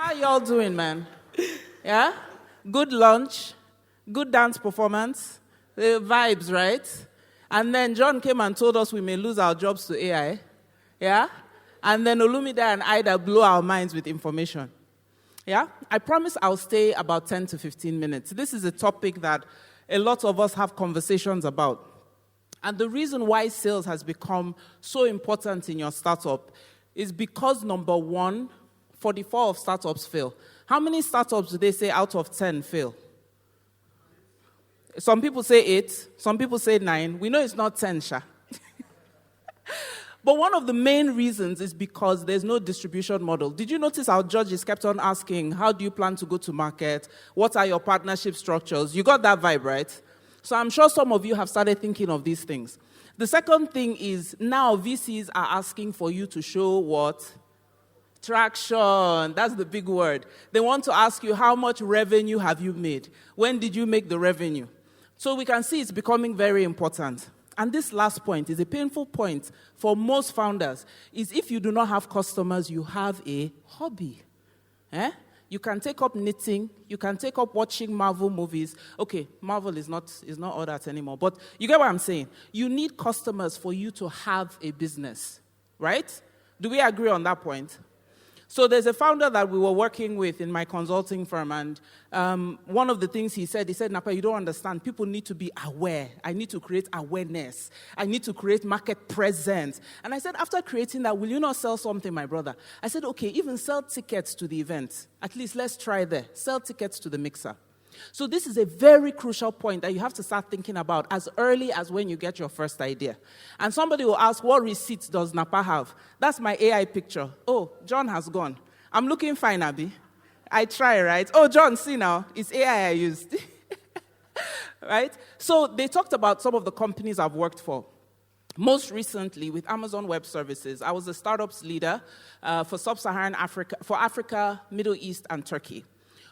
How y'all doing, man? Yeah? Good lunch, good dance performance, vibes, right? And then John came and told us we may lose our jobs to AI. Yeah? And then Olumide and Ida blew our minds with information. Yeah? I promise I'll stay about 10 to 15 minutes. This is a topic that a lot of us have conversations about. And the reason why sales has become so important in your startup is because, number one, 44 of startups fail. How many startups do they say out of 10 fail? Some people say 8, some people say 9. We know it's not 10, Sha. But one of the main reasons is because there's no distribution model. Did you notice our judges kept on asking, how do you plan to go to market? What are your partnership structures? You got that vibe, right? So I'm sure some of you have started thinking of these things. The second thing is now VCs are asking for you to show what? Traction. That's the big word. They want to ask you, how much revenue have you made? When did you make the revenue? So we can see it's becoming very important. And this last point is a painful point for most founders, is if you do not have customers, you have a hobby. You can take up knitting, you can take up watching Marvel movies. Okay, Marvel is not all that anymore, but you get what I'm saying. You need customers for you to have a business, right? Do we agree on that point? So there's a founder that we were working with in my consulting firm, and one of the things he said, Napa, you don't understand. People need to be aware. I need to create awareness. I need to create market presence. And I said, after creating that, will you not sell something, my brother? I said, okay, even sell tickets to the event. At least let's try there. Sell tickets to the mixer. So this is a very crucial point that you have to start thinking about as early as when you get your first idea. And somebody will ask, what receipts does Napa have? That's my AI picture. Oh, John has gone. I'm looking fine, Abby. I try, right? Oh, John, see now, it's AI I used. Right? So they talked about some of the companies I've worked for. Most recently, with Amazon Web Services, I was a startups leader for Sub-Saharan Africa, for Africa, Middle East, and Turkey.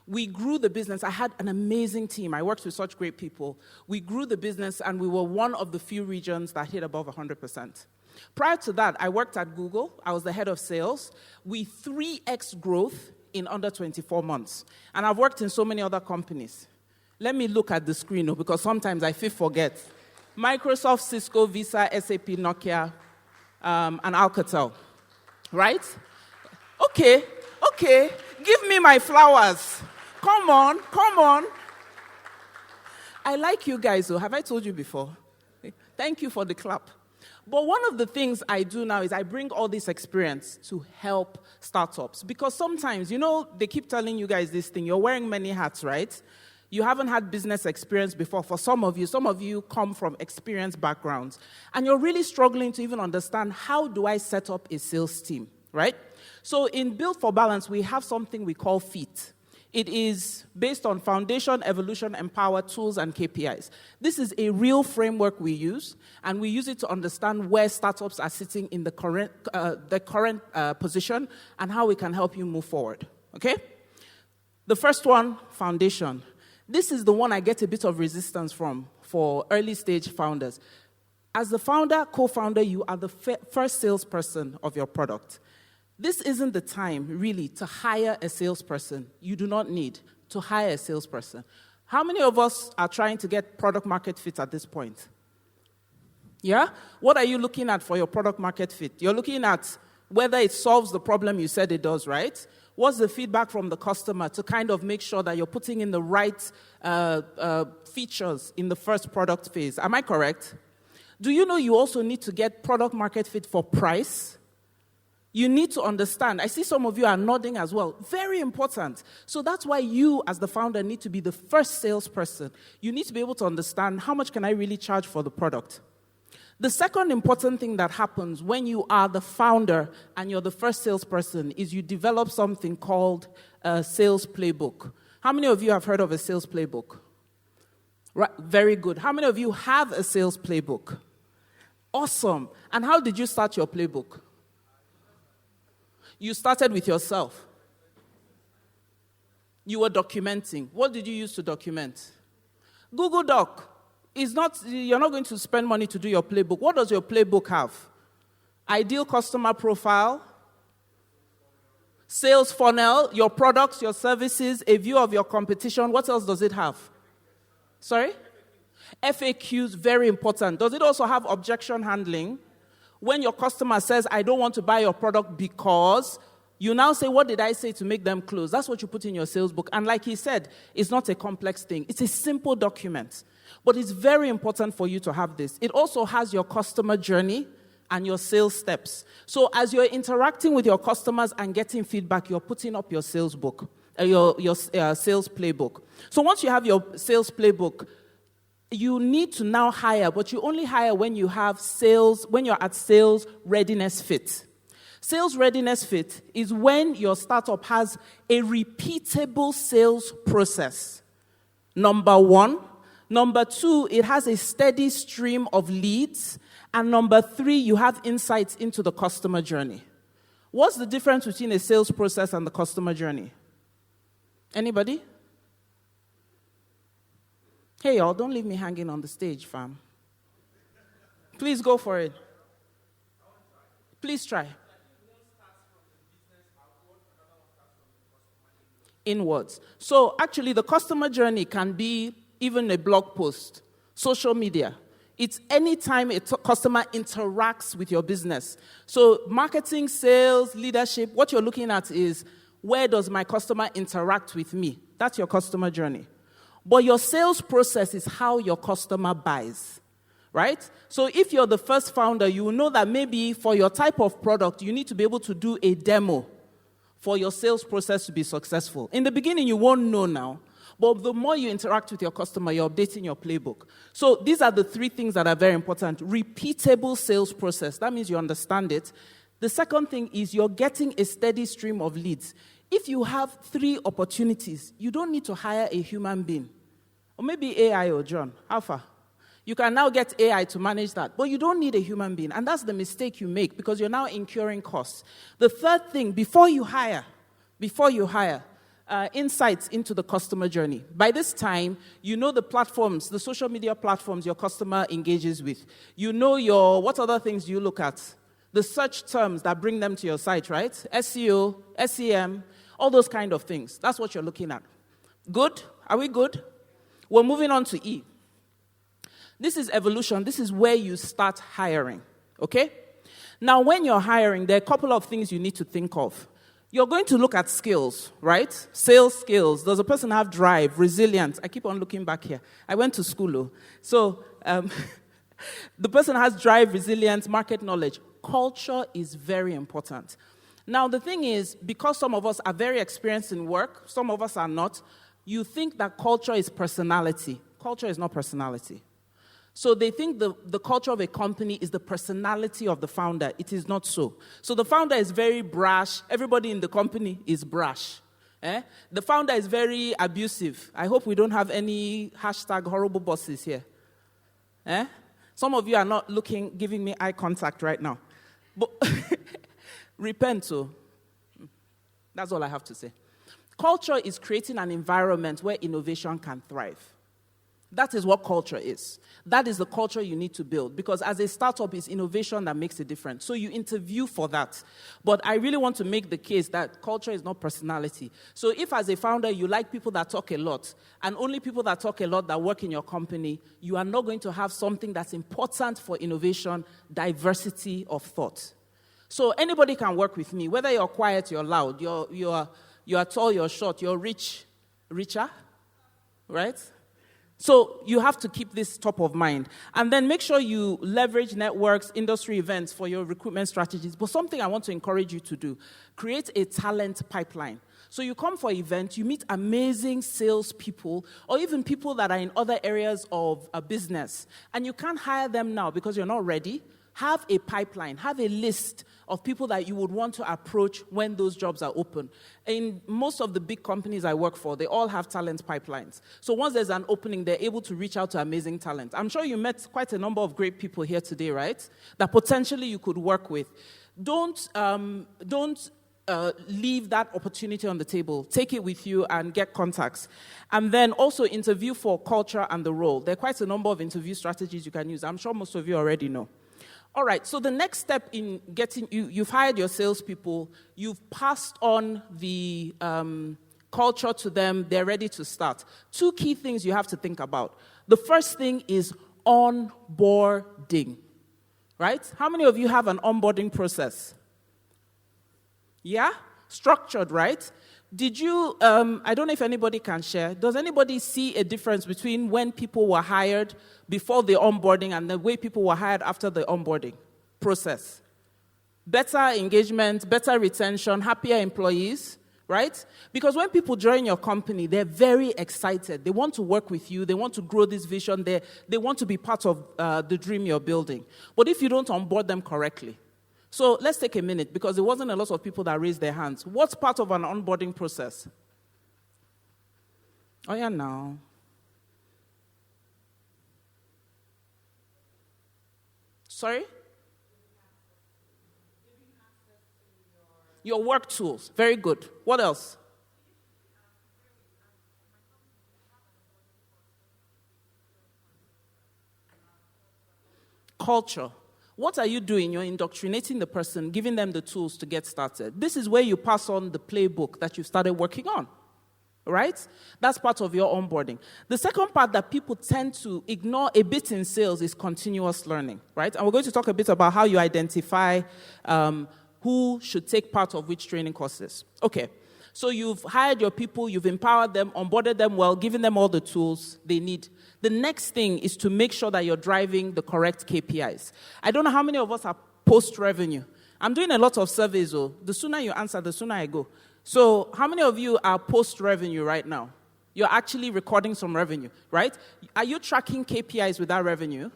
We grew the business. I had an amazing team. I worked with such great people. We grew the business, and we were one of the few regions that hit above 100%. Prior to that, I worked at Google. I was the head of sales. We 3x growth in under 24 months. And I've worked in so many other companies. Let me look at the screen, because sometimes I forget. Microsoft, Cisco, Visa, SAP, Nokia, and Alcatel. Right? Okay. Give me my flowers. Come on. I like you guys, though. Have I told you before? Thank you for the clap. But one of the things I do now is I bring all this experience to help startups. Because sometimes, they keep telling you guys this thing. You're wearing many hats, right? You haven't had business experience before. For some of you come from experienced backgrounds. And you're really struggling to even understand, how do I set up a sales team, right? So in Build for Balance, we have something we call FEAT. It is based on Foundation, Evolution, Empower, Tools, and KPIs. This is a real framework we use, and we use it to understand where startups are sitting in the current position and how we can help you move forward, okay? The first one, Foundation. This is the one I get a bit of resistance from for early-stage founders. As the founder, co-founder, you are the first salesperson of your product. This isn't the time, really, to hire a salesperson. You do not need to hire a salesperson. How many of us are trying to get product market fit at this point? Yeah? What are you looking at for your product market fit? You're looking at whether it solves the problem you said it does, right? What's the feedback from the customer to kind of make sure that you're putting in the right features in the first product phase? Am I correct? Do you know you also need to get product market fit for price? You need to understand. I see some of you are nodding as well. Very important. So that's why you, as the founder, need to be the first salesperson. You need to be able to understand, how much can I really charge for the product? The second important thing that happens when you are the founder and you're the first salesperson is you develop something called a sales playbook. How many of you have heard of a sales playbook? Right, very good. How many of you have a sales playbook? Awesome. And how did you start your playbook? You started with yourself. You were documenting. What did you use to document? Google Doc. You're not going to spend money to do your playbook. What does your playbook have? Ideal customer profile, Sales funnel, your products, your services, a view of your competition. What else does it have? Sorry? FAQs, very important. Does it also have objection handling? When your customer says, I don't want to buy your product because, you now say, what did I say to make them close? That's what you put in your sales book. And like he said, it's not a complex thing. It's a simple document. But it's very important for you to have this. It also has your customer journey and your sales steps. So as you're interacting with your customers and getting feedback, you're putting up your sales book, your sales playbook. So once you have your sales playbook, you need to now hire, but you only hire when you have sales, when you're at sales readiness fit. Sales readiness fit is when your startup has a repeatable sales process. Number one. Number two, it has a steady stream of leads. And number three, you have insights into the customer journey. What's the difference between a sales process and the customer journey? Anybody? Hey, y'all, don't leave me hanging on the stage, fam. Please go for it. Please try. Inwards. So actually, the customer journey can be even a blog post, social media. It's any time a customer interacts with your business. So marketing, sales, leadership, what you're looking at is, where does my customer interact with me? That's your customer journey. But your sales process is how your customer buys, right? So if you're the first founder, you will know that maybe for your type of product, you need to be able to do a demo for your sales process to be successful. In the beginning, you won't know now, but the more you interact with your customer, you're updating your playbook. So these are the three things that are very important. Repeatable sales process. That means you understand it. The second thing is you're getting a steady stream of leads. If you have 3 opportunities, you don't need to hire a human being. Or maybe AI or John. Alpha. You can now get AI to manage that. But you don't need a human being. And that's the mistake you make because you're now incurring costs. The third thing, before you hire, insights into the customer journey. By this time, you know the platforms, the social media platforms your customer engages with. You know what other things do you look at? The search terms that bring them to your site, right? SEO, SEM, all those kind of things. That's what you're looking at. Good? Are we good? We're moving on to E. This is evolution. This is where you start hiring, okay? Now, when you're hiring, there are a couple of things you need to think of. You're going to look at skills, right? Sales skills. Does a person have drive, resilience? I keep on looking back here. I went to school. So the person has drive, resilience, market knowledge. Culture is very important. Now, the thing is, because some of us are very experienced in work, some of us are not, you think that culture is personality. Culture is not personality. So they think the culture of a company is the personality of the founder. It is not so. So the founder is very brash. Everybody in the company is brash. The founder is very abusive. I hope we don't have any #horrible bosses here. Some of you are not giving me eye contact right now. But repent, so. That's all I have to say. Culture is creating an environment where innovation can thrive. That is what culture is. That is the culture you need to build. Because as a startup, it's innovation that makes a difference. So you interview for that. But I really want to make the case that culture is not personality. So if as a founder, you like people that talk a lot, and only people that talk a lot that work in your company, you are not going to have something that's important for innovation, diversity of thought. So anybody can work with me. Whether you're quiet, you're loud, you're tall, you're short, you're richer, right? So you have to keep this top of mind. And then make sure you leverage networks, industry events for your recruitment strategies. But something I want to encourage you to do, create a talent pipeline. So you come for events, you meet amazing salespeople, or even people that are in other areas of a business. And you can't hire them now because you're not ready. Have a pipeline, have a list of people that you would want to approach when those jobs are open. In most of the big companies I work for, they all have talent pipelines. So once there's an opening, they're able to reach out to amazing talent. I'm sure you met quite a number of great people here today, right? That potentially you could work with. Don't leave that opportunity on the table. Take it with you and get contacts. And then also interview for culture and the role. There are quite a number of interview strategies you can use. I'm sure most of you already know. All right, so the next step in getting, you've hired your salespeople, you've passed on the culture to them, they're ready to start. 2 key things you have to think about. The first thing is onboarding, right? How many of you have an onboarding process? Yeah? Structured, right? Did you, I don't know if anybody can share, does anybody see a difference between when people were hired before the onboarding and the way people were hired after the onboarding process? Better engagement, better retention, happier employees, right? Because when people join your company, they're very excited. They want to work with you. They want to grow this vision. They want to be part of the dream you're building. But if you don't onboard them correctly, so let's take a minute, because there wasn't a lot of people that raised their hands. What's part of an onboarding process? Oh, yeah, now. Sorry? Your work tools. Very good. What else? Culture. What are you doing? You're indoctrinating the person, giving them the tools to get started. This is where you pass on the playbook that you started working on, right? That's part of your onboarding. The second part that people tend to ignore a bit in sales is continuous learning, right? And we're going to talk a bit about how you identify who should take part of which training courses. Okay, so you've hired your people, you've empowered them, onboarded them well, given them all the tools they need. The next thing is to make sure that you're driving the correct KPIs. I don't know how many of us are post-revenue. I'm doing a lot of surveys, though. The sooner you answer, the sooner I go. So how many of you are post-revenue right now? You're actually recording some revenue, right? Are you tracking KPIs with that revenue?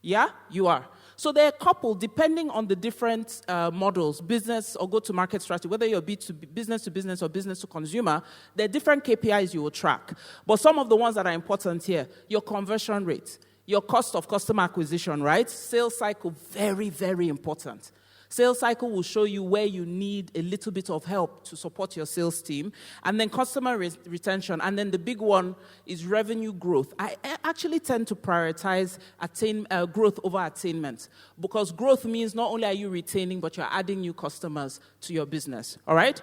Yeah, you are. So they're coupled depending on the different models, business or go-to-market strategy, whether you're B2B, business to business or business to consumer, there are different KPIs you will track. But some of the ones that are important here, your conversion rate, your cost of customer acquisition, right? Sales cycle, very, very important. Sales cycle will show you where you need a little bit of help to support your sales team. And then customer retention. And then the big one is revenue growth. I actually tend to prioritize growth over attainment. Because growth means not only are you retaining, but you're adding new customers to your business. All right?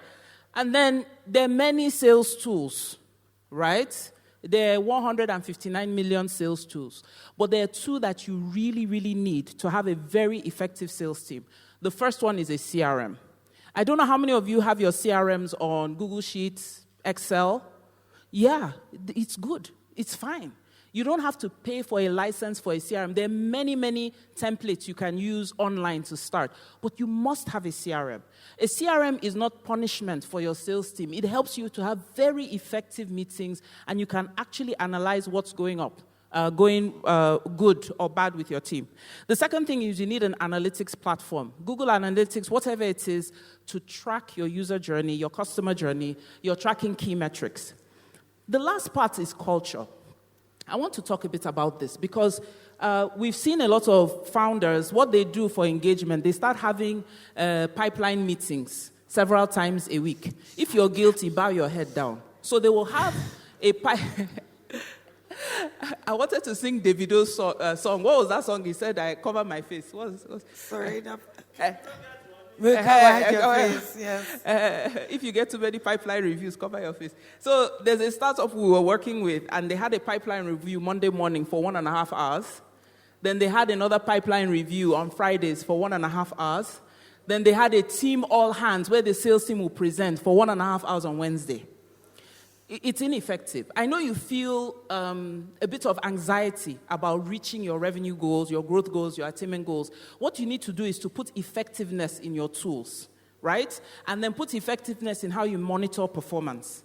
And then there are many sales tools, right? There are 159 million sales tools. But there are 2 that you really, really need to have a very effective sales team. The first one is a CRM. I don't know how many of you have your CRMs on Google Sheets, Excel. Yeah, it's good. It's fine. You don't have to pay for a license for a CRM. There are many, many templates you can use online to start. But you must have a CRM. A CRM is not punishment for your sales team. It helps you to have very effective meetings, and you can actually analyze what's going good or bad with your team. The second thing is you need an analytics platform. Google Analytics, whatever it is, to track your user journey, your customer journey, you're tracking key metrics. The last part is culture. I want to talk a bit about this because we've seen a lot of founders, what they do for engagement, they start having pipeline meetings several times a week. If you're guilty, bow your head down. So they will have a I wanted to sing Davido's song. What was that song? He said, I cover my face. Sorry. We'll cover your face, yes. If you get too many pipeline reviews, cover your face. So there's a startup we were working with, and they had a pipeline review Monday morning for 1.5 hours. Then they had another pipeline review on Fridays for 1.5 hours. Then they had a team all hands where the sales team will present for 1.5 hours on Wednesday. It's ineffective. I know you feel a bit of anxiety about reaching your revenue goals, your growth goals, your attainment goals. What you need to do is to put effectiveness in your tools, right? And then put effectiveness in how you monitor performance.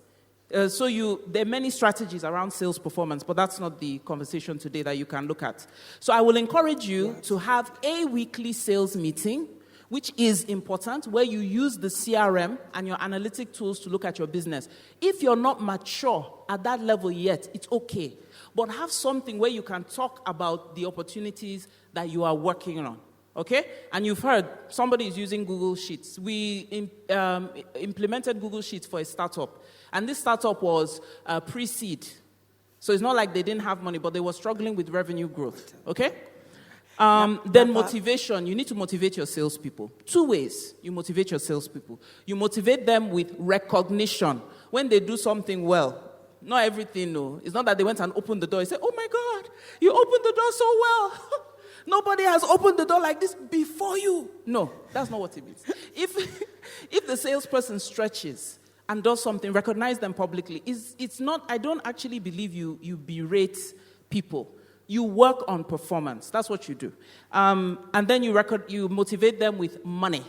There are many strategies around sales performance, but that's not the conversation today that you can look at. So I will encourage you to have a weekly sales meeting, which is important, where you use the CRM and your analytic tools to look at your business. If you're not mature at that level yet, it's okay. But have something where you can talk about the opportunities that you are working on, okay? And you've heard somebody is using Google Sheets. We implemented Google Sheets for a startup. And this startup was pre-seed. So it's not like they didn't have money, but they were struggling with revenue growth, okay? Then motivation. You need to motivate your salespeople. 2 ways you motivate your salespeople. You motivate them with recognition. When they do something well, not everything, no. It's not that they went and opened the door and say, oh my God, you opened the door so well. Nobody has opened the door like this before you. No, that's not what it means. If the salesperson stretches and does something, recognize them publicly. It's not, I don't actually believe you berate people. You work on performance. That's what you do. And then you motivate them with money,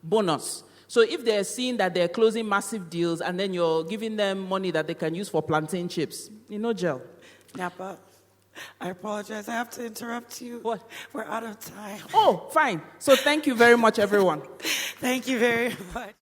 bonus. So if they're seeing that they're closing massive deals and then you're giving them money that they can use for plantain chips, gel. Napa, I apologize. I have to interrupt you. What? We're out of time. Oh, fine. So thank you very much, everyone. Thank you very much.